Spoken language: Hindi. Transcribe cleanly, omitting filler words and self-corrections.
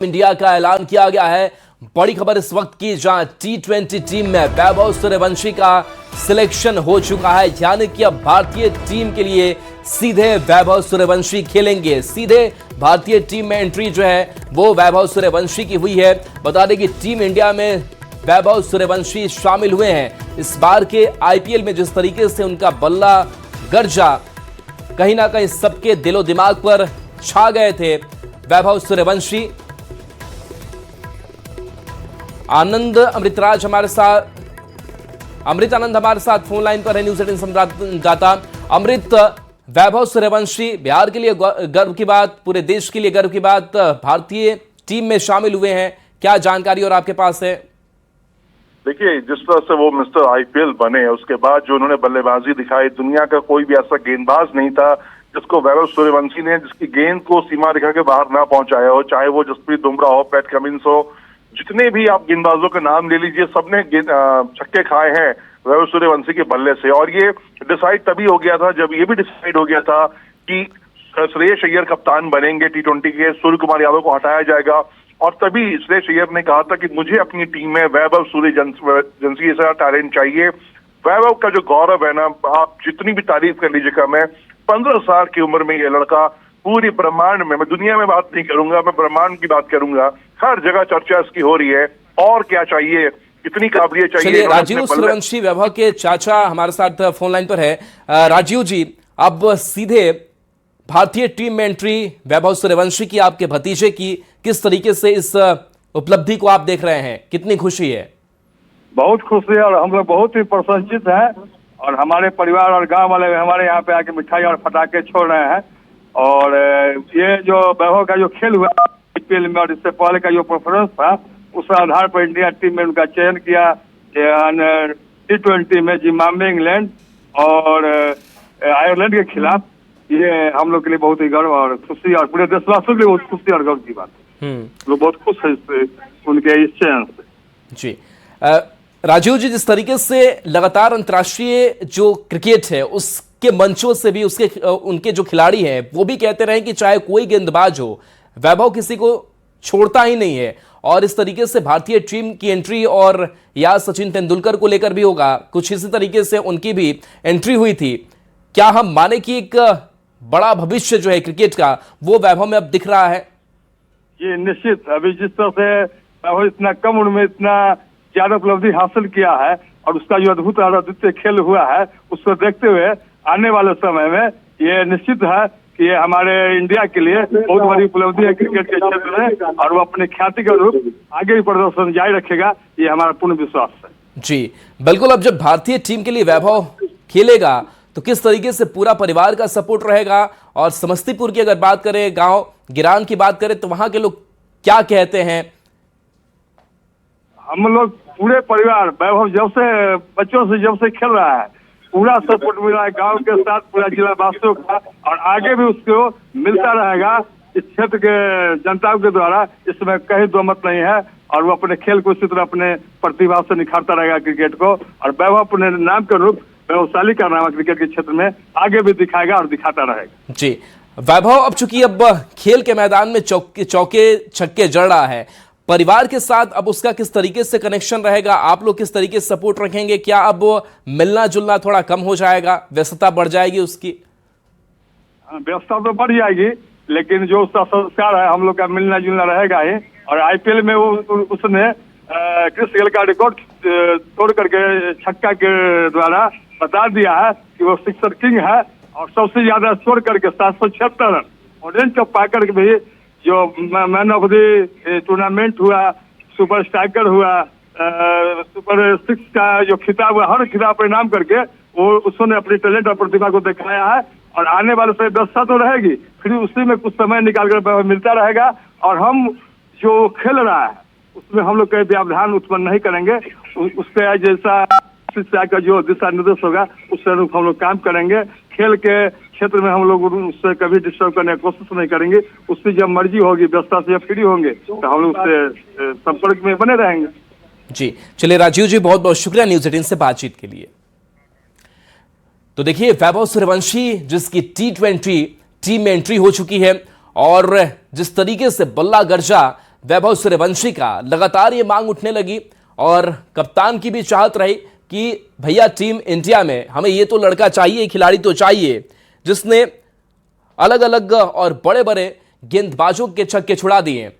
इंडिया का ऐलान किया गया है। बड़ी खबर इस वक्त की, जहां T20 टीम में वैभव सूर्यवंशी का सिलेक्शन हो चुका है, यानी कि अब भारतीय टीम के लिए सीधे वैभव सूर्यवंशी खेलेंगे। सीधे भारतीय टीम में एंट्री जो है वो वैभव सूर्यवंशी की हुई है। बता दें कि टीम इंडिया में वैभव सूर्यवंशी शामिल हुए हैं। इस बार के IPL में जिस तरीके से उनका बल्ला गर्जा कहीं ना कहीं सबके दिलो दिमाग पर छा गए थे वैभव सूर्यवंशी। आनंद अमृतराज हमारे साथ, अमृत आनंद हमारे साथ फोन लाइन पर है, न्यूज़ 18 संवाददाता। अमृत, वैभव सूर्यवंशी बिहार के लिए गर्व की बात, पूरे देश के लिए गर्व की बात, भारतीय टीम में शामिल हुए हैं, क्या जानकारी और आपके पास है? देखिए, जिस तरह से वो मिस्टर IPL बने, उसके बाद जो उन्होंने बल्लेबाजी दिखाई, दुनिया का कोई भी ऐसा गेंदबाज नहीं था जिसको वैभव सूर्यवंशी ने, जिसकी गेंद को सीमा रेखा के बाहर ना पहुंचाया हो, चाहे वो जसप्रीत बुमराह हो, पैट कमिंस हो, जितने भी आप गेंदबाजों के नाम ले लीजिए, सबने छक्के खाए हैं वैभव सूर्यवंशी के बल्ले से। और ये डिसाइड तभी हो गया था जब ये भी डिसाइड हो गया था कि श्रेयस अय्यर कप्तान बनेंगे T20 के, सूर्य कुमार यादव को हटाया जाएगा। और तभी श्रेयस अय्यर ने कहा था कि मुझे अपनी टीम में वैभव सूर्यवंशी जैसा टैलेंट चाहिए। वैभव का जो गौरव है ना, आप जितनी भी तारीफ कर लीजिए कम है। 15 साल की उम्र में ये लड़का पूरी ब्रह्मांड में, मैं दुनिया में बात नहीं करूंगा, मैं ब्रह्मांड की बात करूंगा, हर जगह चर्चा इसकी हो रही है। और क्या चाहिए, कितनी काबिलियत चाहिए। चलिए, राजीव सूर्यवंशी वैभव के चाचा हमारे साथ फोन लाइन पर है। राजीव जी, अब सीधे भारतीय टीम में एंट्री वैभव सूर्यवंशी की, आपके भतीजे की, किस तरीके से इस उपलब्धि को आप देख रहे हैं, कितनी खुशी है? बहुत खुशी है और हम लोग बहुत ही प्रसन्नचित हैं। और हमारे परिवार और गांव वाले हमारे यहाँ पे आके मिठाई और पटाखे छोड़ रहे हैं। और ये जो वैभव का जो खेल हुआ IPL में और इससे पहले का जो परफॉर्मेंस था, उस आधार पर इंडिया टीम में उनका चयन किया। T20 में जिम्बाब्वे, इंग्लैंड और आयरलैंड के खिलाफ, ये हम लोग के लिए बहुत ही गर्व और खुशी, और पूरे देशवासियों के लिए बहुत खुशी और गर्व की बात है। लोग बहुत खुश है इससे, उनके इस चयन से। जी, राजीव जी, जिस तरीके से लगातार अंतर्राष्ट्रीय जो क्रिकेट है उसके मंचों से भी उनके जो खिलाड़ी हैं वो भी कहते रहे कि चाहे कोई गेंदबाज हो, वैभव किसी को छोड़ता ही नहीं है। और इस तरीके से भारतीय टीम की एंट्री, और या सचिन तेंदुलकर को लेकर भी होगा, कुछ इसी तरीके से उनकी भी एंट्री हुई थी। क्या हम माने कि एक बड़ा भविष्य जो है क्रिकेट का वो वैभव में अब दिख रहा है? ये निश्चित, अभी जिस तरह से वैभव इतना कम उम्र में इतना ज्यादा उपलब्धि हासिल किया है और उसका जो अद्भुत और अद्वितीय खेल हुआ है, उसको देखते हुए आने वाले समय में ये निश्चित है कि ये हमारे इंडिया के लिए बहुत बड़ी उपलब्धि है क्रिकेट के क्षेत्र में, और वो अपने ख्याति के अनुरूप आगे भी प्रदर्शन जारी रखेगा, ये हमारा पूर्ण विश्वास है। जी बिल्कुल। अब जब भारतीय टीम के लिए वैभव खेलेगा तो किस तरीके से पूरा परिवार का सपोर्ट रहेगा? और समस्तीपुर की अगर बात करें, गांव गिरान की बात करें, तो वहां के लोग क्या कहते हैं? हम लोग पूरे परिवार, वैभव जब से बच्चों से जब से खेल रहा है, पूरा सपोर्ट मिला है गांव के साथ, पूरा जिला वासियों का, और आगे भी उसको मिलता रहेगा इस क्षेत्र के जनता के द्वारा। इसमें कहीं दो मत नहीं है। और वो अपने खेल को इसी तरह अपने प्रतिभा से निखारता रहेगा क्रिकेट को, और वैभव अपने नाम के रूप वैभवशाली कारनामा क्रिकेट के क्षेत्र में आगे भी दिखाएगा और दिखाता रहेगा। जी, वैभव अब चूंकि अब खेल के मैदान में चौके छक्के जड़ रहा है, परिवार के साथ अब उसका किस तरीके से कनेक्शन रहेगा? आप लोग किस तरीके से सपोर्ट रखेंगे? क्या अब मिलना जुलना थोड़ा कम हो जाएगा, व्यस्तता बढ़ जाएगी उसकी? व्यस्तता तो बढ़ जाएगी, लेकिन जो उसका संस्कार है हम लोग का मिलना जुलना रहेगा ही। और IPL में उसने क्रिस गेल का रिकॉर्ड तोड़ करके छक्का के द्वारा बता दिया है कि वो सिक्सर किंग है, और सबसे ज्यादा स्कोर करके 776 रन ऑरेंज कप पाकर के भी जो मैन ऑफ द टूर्नामेंट हुआ, सुपर स्ट्राइकर हुआ, सुपर 6 का जो खिताब हुआ, हर खिताब पर नाम करके वो उसने अपनी टैलेंट और प्रतिभा को दिखाया है। और आने वाले समय व्यवस्था तो रहेगी, फिर उसी में कुछ समय निकाल कर मिलता रहेगा। और हम जो खेल रहा है उसमें हम लोग कहीं व्यवधान उत्पन्न नहीं करेंगे। उसके जैसा शिक्षा का जो दिशा निर्देश होगा उससे अनुरूप हम लोग काम करेंगे। खेल के क्षेत्र में हम लोग उससे कभी डिस्टर्ब करने की कोशिश नहीं करेंगे। उससे जब मर्जी होगी, व्यवस्था से जब फ्री होंगे, तो हम लोग उससे संपर्क में बने रहेंगे। जी चलिए राजीव जी, बहुत बहुत शुक्रिया न्यूज़ 18 से बातचीत के लिए। तो देखिए, वैभव सूर्यवंशी जिसकी T20 टीम में एंट्री हो चुकी है, और जिस तरीके से बल्ला गर्जा वैभव सूर्यवंशी का लगातार ये मांग उठने लगी और कप्तान की भी चाहत रही कि भैया टीम इंडिया में हमें ये तो लड़का चाहिए, खिलाड़ी तो चाहिए जिसने अलग अलग और बड़े बड़े गेंदबाजों के छक्के छुड़ा दिए।